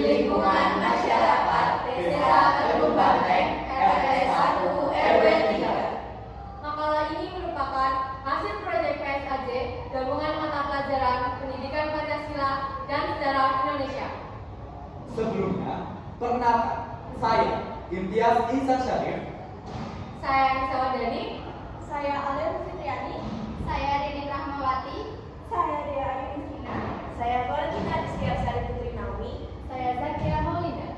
lingkungan masyarakat Desa Kedung Banteng, RT 1 RW 3. Makalah ini merupakan hasil proyek PSAJ Gabungan Mata Pelajaran Pendidikan Pancasila dan Sejarah Indonesia. Sebelumnya, perkenalkan, saya Imtiaz Ihsan Syarif. Saya Nisa Wardani. Saya Alem Fitriani. Saya Rini Rahmawati. Saya Dea Ayu Intina. Saya Valentina Rizkia Sari Putri Naomi. Saya Zakia Maulida.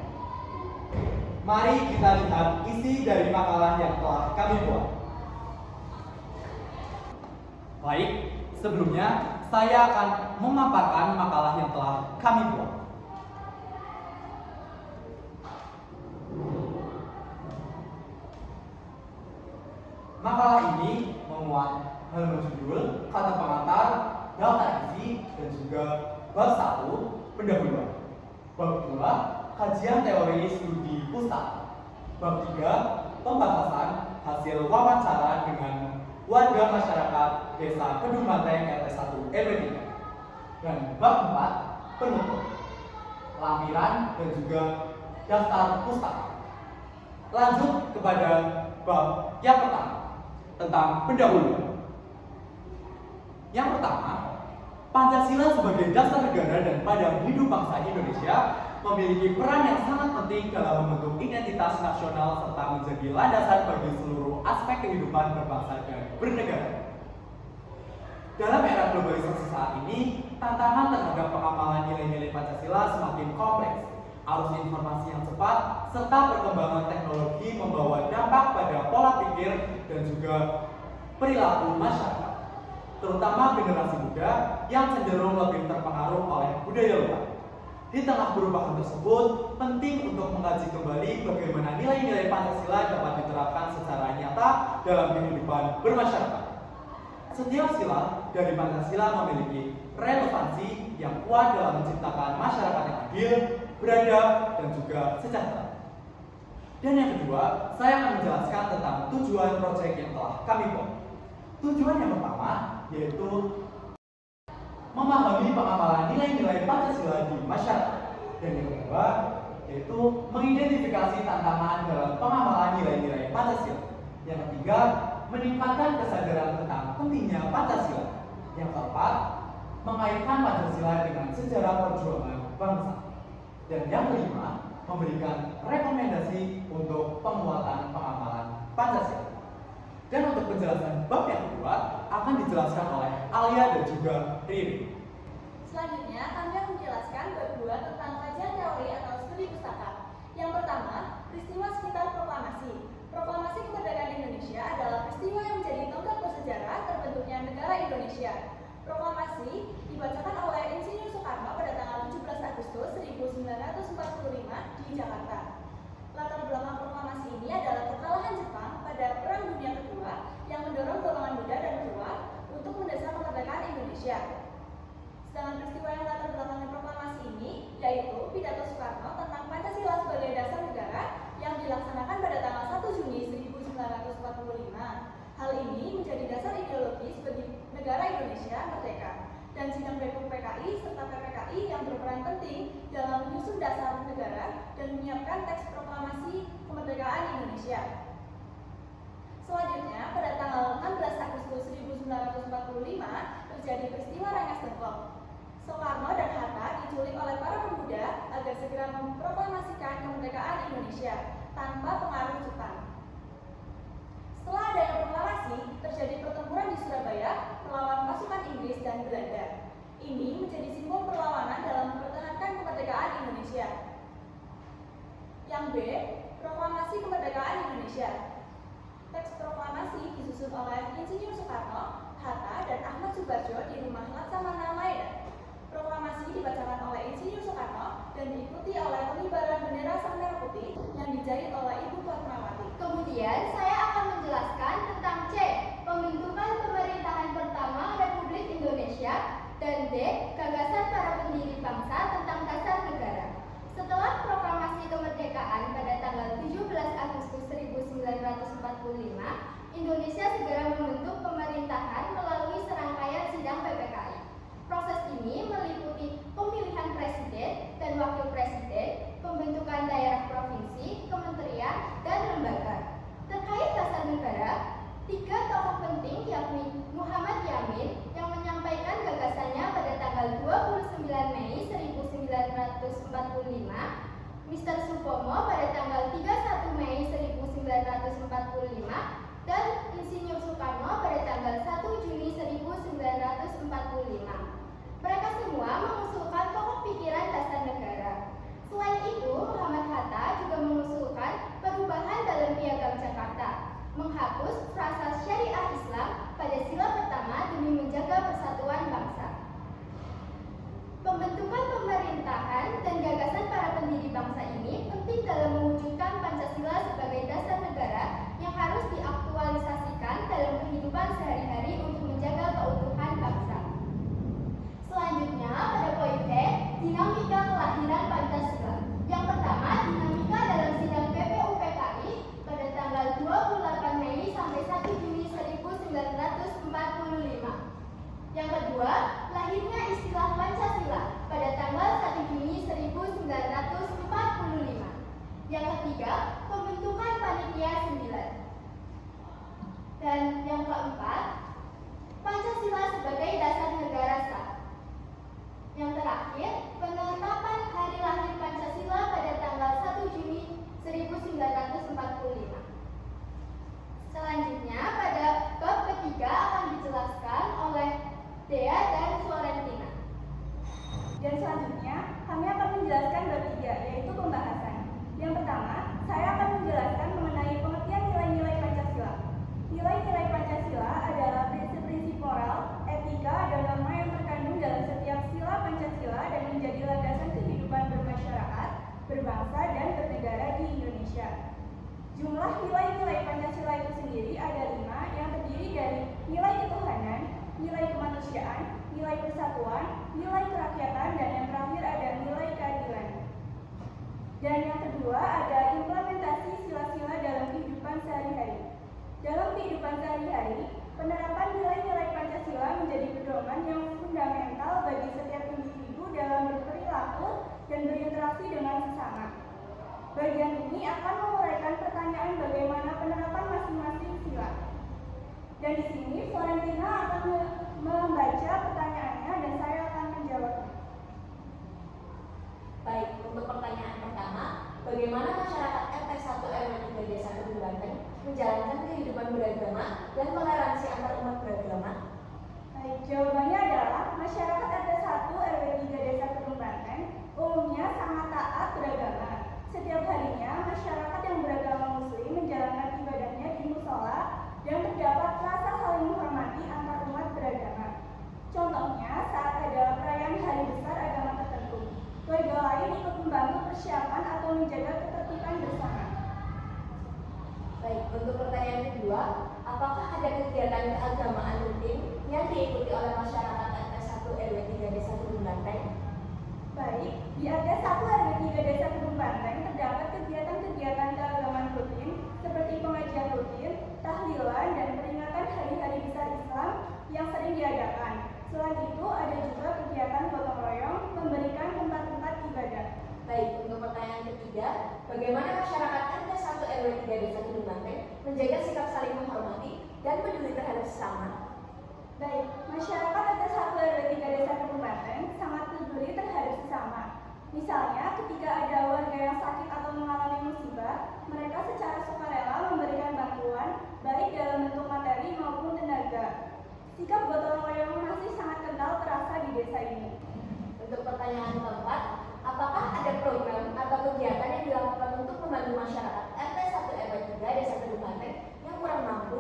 Mari kita lihat isi dari makalah yang telah kami buat. Baik, sebelumnya saya akan memaparkan makalah yang telah kami buat. Makalah ini memuat halaman judul, kata pengantar, daftar isi, dan juga bab 1, pendahuluan. Bab 2, kajian teori studi pustaka. Bab 3, pembahasan hasil wawancara dengan warga masyarakat Desa Kedung Banteng RT 1 RW 3. Dan bab 4, penutup, lampiran, dan juga daftar pustaka. Lanjut kepada bab yang pertama, tentang pendahuluan. Yang pertama, Pancasila sebagai dasar negara dan pada hidup bangsa Indonesia memiliki peran yang sangat penting dalam membentuk identitas nasional serta menjadi landasan bagi seluruh aspek kehidupan berbangsa dan bernegara. Dalam era globalisasi saat ini, tantangan terhadap pengamalan nilai-nilai Pancasila semakin kompleks. Arus informasi yang cepat serta perkembangan teknologi membawa dampak pada pola pikir dan juga perilaku masyarakat, terutama generasi muda yang cenderung lebih terpengaruh oleh budaya luar. Di tengah perubahan tersebut, penting untuk mengkaji kembali bagaimana nilai-nilai Pancasila dapat diterapkan secara nyata dalam kehidupan bermasyarakat. Setiap sila dari Pancasila memiliki relevansi yang kuat dalam menciptakan masyarakat yang adil, beradab, dan juga sejahtera. Dan yang kedua, saya akan menjelaskan tentang tujuan proyek yang telah kami buat. Tujuan yang pertama yaitu memahami pengamalan nilai-nilai Pancasila di masyarakat. Dan yang kedua yaitu mengidentifikasi tantangan dalam pengamalan nilai-nilai Pancasila. Yang ketiga, meningkatkan kesadaran tentang pentingnya Pancasila. Yang keempat, mengaitkan Pancasila dengan sejarah perjuangan bangsa. Dan yang kelima, memberikan rekomendasi untuk penguatan pengamalan Pancasila. Dan untuk penjelasan bab yang kedua akan dijelaskan oleh Alia dan juga Riri. Selanjutnya, kami akan menjelaskan bab 2 tentang kajian teori atau studi pustaka. Yang pertama, peristiwa sekitar proklamasi. Proklamasi kemerdekaan Indonesia adalah peristiwa yang menjadi tonggak bersejarah terbentuknya negara Indonesia. Proklamasi dibacakan oleh Insinyur Soekarno pada tanggal 17 Agustus 1945 di Jakarta. Latar belakang proklamasi ini adalah kekalahan Jepang pada Perang Dunia Kedua yang mendorong golongan muda dan tua untuk mendesak kemerdekaan Indonesia. Sedangkan peristiwa yang latar belakang proklamasi ini yaitu pidato Soekarno tentang Pancasila sebagai dasar negara yang dilaksanakan pada tanggal 1 Juni 1945. Hal ini menjadi dasar ideologis bagi negara Indonesia merdeka. Dan sidang BEM PKI serta PPKI yang berperan penting dalam menyusun dasar negara dan menyiapkan teks proklamasi kemerdekaan Indonesia. Selanjutnya, pada tanggal 16 Agustus 1945 terjadi peristiwa Rengas Dengklok. Soekarno dan Hatta diculik oleh para pemuda agar segera memproklamasikan kemerdekaan Indonesia tanpa pengaruh Jepang. Setelah adanya proklamasi, terjadi pertempuran di Surabaya melawan pasukan Inggris dan Belanda. Ini menjadi simbol perlawanan dalam mempertahankan kemerdekaan Indonesia. Yang B, Proklamasi Kemerdekaan Indonesia. Teks proklamasi disusun oleh Insinyur Soekarno, Hatta, dan Ahmad Subarjo di rumah Laksamana Maeda. Proklamasi dibacakan oleh Insinyur Soekarno dan diikuti oleh pengibaran bendera sang merah putih yang dijahit oleh Ibu Fatmawati. Kemudian saya akan menjelaskan tentang C, pembentukan pemerintahan pertama Republik Indonesia, dan D, gagasan para pendiri bangsa tentang dasar negara. Setelah proklamasi kemerdekaan pada tanggal 17 Agustus 1945, Indonesia segera membentuk pemerintahan melalui serangkaian sidang PPKI. Proses ini meliputi pemilihan presiden dan wakil presiden Mr. Supomo pada tanggal 31 Mei 1945, dan Insinyur Soekarno pada tanggal 1 Juni 1945. Mereka semua mengusulkan pokok pikiran dasar negara. Selain itu, Muhammad Hatta juga mengusulkan perubahan dalam Piagam Jakarta, menghapus frasa syariah Islam pada sila pertama demi menjaga persatuan bangsa. Pembentukan pemerintahan dan gagasan para pendiri bangsa ini penting dalam mewujudkan Pancasila sebagai dasar negara yang harus diaktualisasikan dalam kehidupan sehari-hari untuk menjaga keutuhan bangsa. Selanjutnya, pada poin B, dinamika kelahiran Pancasila. Yang pertama, dinamika dalam sidang PPUPKI pada tanggal 28 Mei sampai 1 Juni 1945. Yang kedua, lahirnya istilah Pancasila pada tanggal 1 Juni 1945. Yang ketiga, pembentukan Panitia 9. Dan yang keempat, Pancasila sebagai dasar negara sah. Yang terakhir, penetapan hari lahir Pancasila pada tanggal 1 Juni 1945. Selanjutnya, pada bab ketiga akan dijelaskan oleh Dea dan Florentina. Dan selanjutnya, kami akan menjelaskan bab 3, yaitu pembahasan. Yang pertama, saya akan menjelaskan mengenai pengertian nilai-nilai Pancasila. Nilai-nilai Pancasila adalah prinsip-prinsip moral, etika, dan norma yang terkandung dalam setiap sila Pancasila dan menjadi landasan kehidupan bermasyarakat, berbangsa, dan bernegara di Indonesia. Jumlah nilai-nilai Pancasila itu sendiri ada 5, yang terdiri dari nilai ketuhanan, nilai kemanusiaan, nilai persatuan, nilai kerakyatan, dan yang terakhir ada nilai keadilan. Dan yang kedua ada implementasi sila-sila dalam kehidupan sehari-hari. Dalam kehidupan sehari-hari, penerapan nilai-nilai Pancasila menjadi pedoman yang fundamental bagi setiap individu dalam berperilaku dan berinteraksi dengan sesama. Bagian ini akan menguraikan pertanyaan bagaimana penerapan masing-masing sila. Dan di sini Florentina akan membaca pertanyaannya dan saya akan menjawabnya. Baik, untuk pertanyaan pertama, bagaimana masyarakat RT 1 RW 3 Desa Kedung Banteng menjalankan kehidupan beragama dan toleransi antar umat beragama? Baik, jawabannya adalah masyarakat RT 1 RW 3 Desa Kedung Banteng umumnya sangat taat beragama. Setiap harinya, masyarakat yang beragama Muslim menjalankan ibadahnya di musola dan terdapat rasa saling menghormati antar umat beragama. Contohnya, saat ada perayaan hari besar agama tertentu, warga lain ikut membantu persiapan atau menjaga ketertiban bersama. Baik, untuk pertanyaan kedua, apakah ada kegiatan keagamaan rutin yang diikuti oleh masyarakat RT 1 RW 3 Desa Kedung Banteng? Baik, di RT 1 RW 3 Desa Kedung Banteng terdapat kegiatan-kegiatan keagamaan rutin seperti pengajian rutin, tahlilan, dan peringatan hari-hari besar Islam yang sering diadakan. Selain itu, ada juga kegiatan gotong royong memberikan tempat-tempat ibadah. Baik, untuk pertanyaan ketiga, bagaimana masyarakat RT 1 RW 3 Desa Kedung Banteng menjaga sikap saling menghormati dan peduli terhadap sesama? Baik, masyarakat RT 1 RW 3 Desa Kedung Banteng sangat peduli terhadap sesama. Misalnya, ketika ada warga yang sakit atau mengalami musibah, mereka secara sukarela memberikan bantuan, baik dalam bentuk materi maupun tenaga. Sikap gotong royong masih sangat kental terasa di desa ini. Untuk pertanyaan keempat, apakah ada program atau kegiatan yang dilakukan untuk membantu masyarakat RT 1 RW 3 Desa Kedung Banteng yang kurang mampu?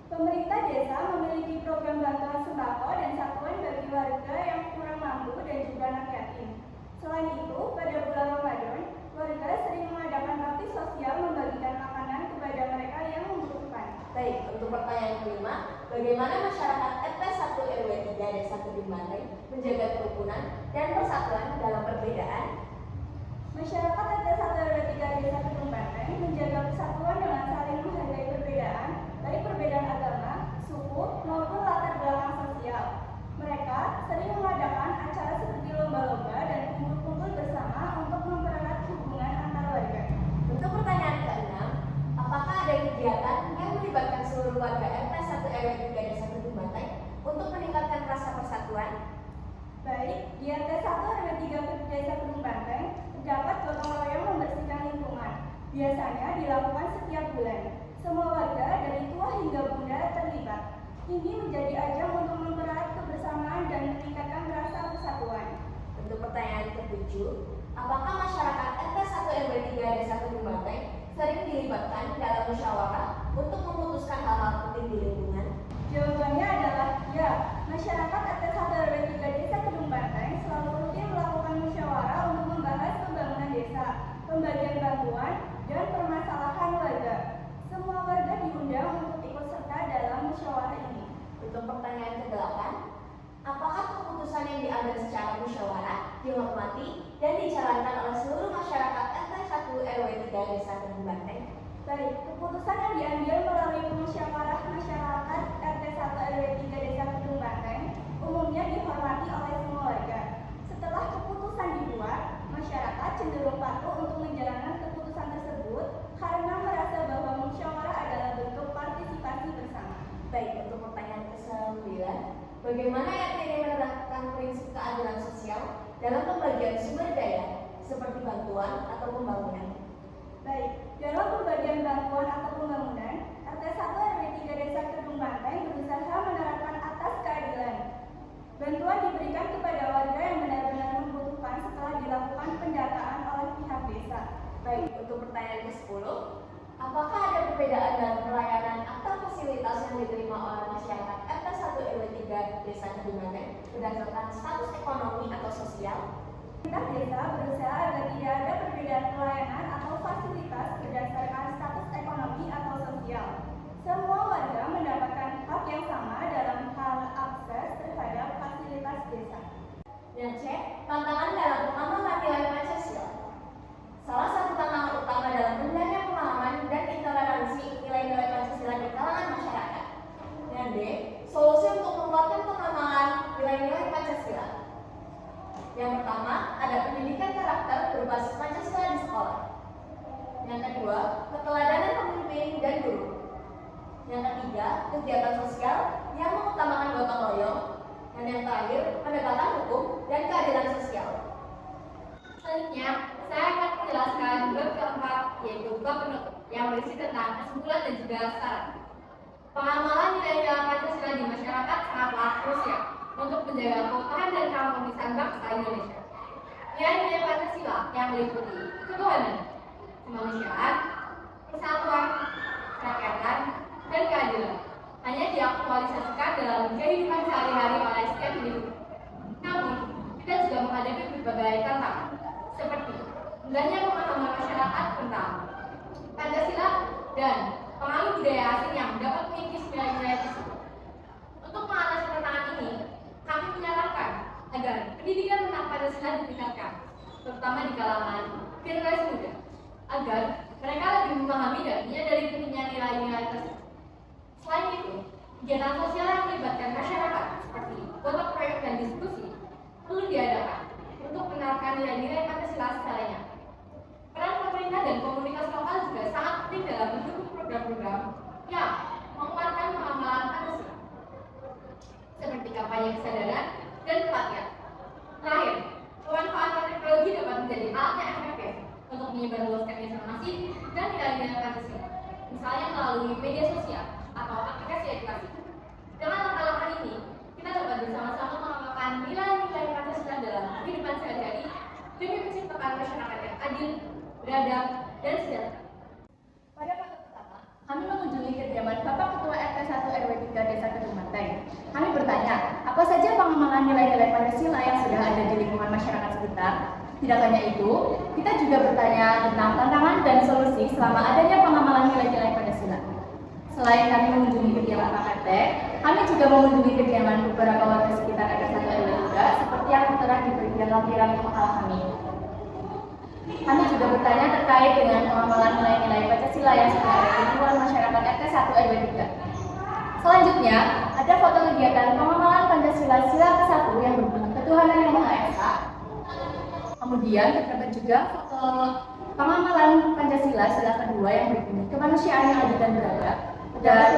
Pemerintah desa memiliki program bantuan sembako dan satuan bagi warga yang kurang mampu dan juga anak yatim. Selain itu, pada bulan Ramadan, warga sering mengadakan bakti sosial membagikan makanan kepada mereka yang membutuhkan. Baik, untuk pertanyaan kelima, bagaimana masyarakat RT 1 RW 3 Desa Kedung Banteng menjaga kerukunan dan persatuan dalam perbedaan? Masyarakat RT 1 RW 3 Desa Kedung Banteng menjaga persatuan dengan saling menghargai perbedaan, baik perbedaan agama, suku, maupun latar belakang sosial. Mereka sering mengadakan acara seperti lomba-lomba dan kumpul-kumpul bersama untuk mempererat hubungan antar warga. Untuk pertanyaan keenam, apakah ada kegiatan yang melibatkan seluruh warga RT 1 RW 3 Desa Kedung Banteng untuk meningkatkan rasa persatuan? Baik, di RT 1 RW 3 Desa Kedung Banteng terdapat gotong royong membersihkan lingkungan. Biasanya dilakukan setiap bulan. Semua warga dari tua hingga muda terlibat. Ini menjadi ajang untuk mempererat kebersamaan dan meningkatkan rasa persatuan. Untuk pertanyaan ke-7, apakah masyarakat RT 1 RW 3 Desa Kedung Banteng sering dilibatkan dalam musyawarah untuk memutuskan hal-hal penting di lingkungan? Jawabannya adalah ya. Masyarakat RT 1 RW 3 Desa Kedung Banteng selalu rutin melakukan musyawarah untuk membahas pembangunan desa, pembagian bantuan, dan permasalahan warga. Semua warga diundang untuk ikut serta dalam musyawarah ini. Untuk pertanyaan ke-8, apakah keputusan yang diambil secara musyawarah dihormati dan dijalankan oleh seluruh masyarakat RT 1 RW 3 Desa Kedung Banteng? Baik, keputusan yang diambil melalui musyawarah masyarakat RT 1 RW 3 Desa Kedung Banteng umumnya dihormati oleh semua warga. Setelah keputusan dibuat, masyarakat cenderung patuh untuk menjalankan keputusan tersebut karena merasa bahwa musyawarah adalah bentuk partisipasi bersama. Baik, untuk pertanyaan ke-9, bagaimana RT ini menerapkan prinsip keadilan sosial dalam pembagian sumber daya seperti bantuan atau pembangunan? Baik, dalam pembagian bantuan atau pembangunan, RT 1 RW 3 Desa Kedung Banteng berusaha menerapkan atas keadilan. Bantuan diberikan kepada warga yang benar-benar membutuhkan setelah dilakukan pendataan oleh pihak desa. Baik, untuk pertanyaan ke-10, apakah ada perbedaan dalam pelayanan atau fasilitas yang diterima oleh masyarakat RT 1 RW 3 Desa Kedung Banteng berdasarkan status ekonomi atau sosial? Pemerintah desa berusaha agar tidak ada perbedaan pelayanan atau fasilitas berdasarkan status ekonomi atau sosial. Semua warga mendapatkan hak yang sama dalam hal akses terhadap fasilitas desa. Yang C, tantangan dalam pemahaman nilai Pancasila. Salah satu tantangan utama dalam hendaknya pemahaman dan intoleransi nilai-nilai Pancasila di kalangan masyarakat. Yang D, solusi untuk menguatkan pemahaman nilai-nilai Pancasila. Yang pertama, ada pendidikan karakter berbasis Pancasila di sekolah. Yang kedua, keteladanan pemimpin dan guru. Yang ketiga, kegiatan sosial yang mengutamakan gotong royong. Dan yang terakhir, penegakan hukum dan keadilan sosial. Selanjutnya, saya akan menjelaskan bab keempat, yaitu bab penutup, yang berisi tentang kesimpulan dan juga syarat. Pengamalan nilai-nilai Pancasila di masyarakat sangatlah krusial untuk menjaga keutuhan dan keharmonisan bangsa Indonesia. Nilai-nilai Pancasila yang meliputi ketuhanan, kemanusiaan, persatuan, kerakyatan, dan keadilan hanya diaktualisasikan dalam kehidupan sehari-hari oleh setiap individu. Namun, kita juga menghadapi berbagai tantangan, seperti rendahnya pemahaman masyarakat tentang Pancasila dan pengaruh budaya asing yang dapat mengikis nilai-nilai tersebut. Untuk mengatasi tantangan ini, kami menyarankan agar pendidikan tentang Pancasila ditingkatkan, terutama di kalangan generasi muda, agar mereka lebih memahami dan menyadari pentingnya nilai-nilai tersebut. Selain itu, kegiatan sosial yang melibatkan masyarakat seperti gotong royong dan diskusi perlu diadakan untuk menerapkan nilai-nilai Pancasila secara nyata. Peran pemerintah dan komunitas lokal juga sangat penting dalam mendukung program-program yang menguatkan pengamalan Pancasila, seperti kampanye kesadaran dan pelatihan. Terakhir, pemanfaatan teknologi dapat menjadi alat yang efektif untuk menyebarluaskan informasi dan nilai-nilai Pancasila, misalnya melalui media sosial atau aplikasi edukasi. Dengan langkah-langkah ini, kita dapat bersama-sama mengamalkan nilai-nilai Pancasila dalam kehidupan sehari-hari demi menciptakan masyarakat yang adil, beradab, dan sejahtera. Pada fase pertama, kami mengunjungi kediaman Bapak Ketua RT 1 RW 3 Desa Kedung Banteng. Kami bertanya, apa saja pengamalan nilai-nilai Pancasila yang sudah ada di lingkungan masyarakat sekitar? Tidak hanya itu, kita juga bertanya tentang tantangan dan solusi selama adanya pengamalan nilai-nilai Pancasila. Selain kami mengunjungi kediaman Pak RT, kami juga mengunjungi kediaman beberapa warga sekitar RT 1 RW 3 seperti yang tertera di bagian lampiran makalah kami. Kami juga bertanya terkait dengan pengamalan nilai-nilai Pancasila yang sudah ada di lingkungan masyarakat RT 1 RW 3. Selanjutnya, ada foto kegiatan pengamalan Pancasila sila ke-1 yang berbunyi Ketuhanan Yang Maha Esa. Kemudian terdapat juga foto pengamalan Pancasila sila kedua yang berbunyi Kemanusiaan yang Adil dan Beradab. Dan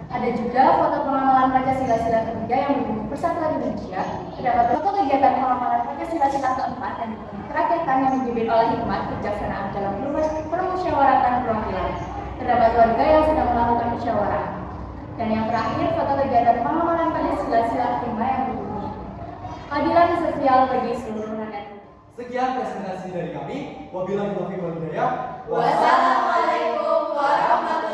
ada juga foto pengamalan Pancasila sila ketiga yang berbunyi Persatuan Indonesia. Indonesia, terdapat foto kegiatan pengamalan Pancasila sila keempat dan kerakyatan yang dipimpin oleh hikmat kebijaksanaan dalam permusyawaratan perwakilan. Terdapat warga yang sedang melakukan musyawarah. Dan yang terakhir, foto kegiatan pengamalan Pancasila sila kelima yang berbunyi keadilan sosial bagi seluruh rakyat. Sekian presentasi dari kami. Wabillahi taufiq wal hidayah. Wassalamualaikum warahmatullahi